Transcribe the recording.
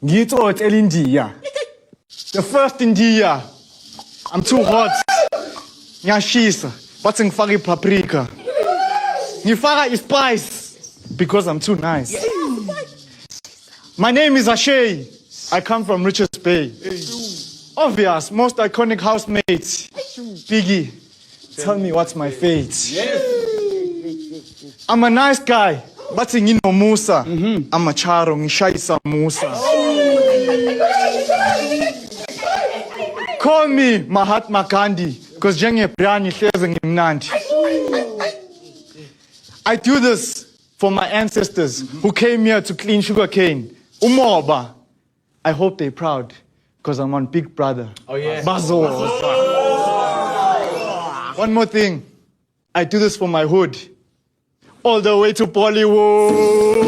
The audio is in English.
Ngiyitsotsi elindiya. The first India. I'm too hot. Ngiyashisa. Bathi ngifaka ipaprika. Ngifaka ispice because I'm too nice. My name is Ashay. I come from Richards Bay. Obvious, most iconic housemates. Biggie, tell me what's my fate. I'm a nice guy, but ngino Musa. I'm a charo, ngishayisa Musa. Call me Mahatma Gandhi, because njenge Brian hleze ngimnandi. I do this for my ancestors who came here to clean sugarcane. Umoba. I hope they're proud, because I'm on Big Brother. Oh, yeah. Bazozwa. One more thing. I do this for my hood. All the way to Bollywood.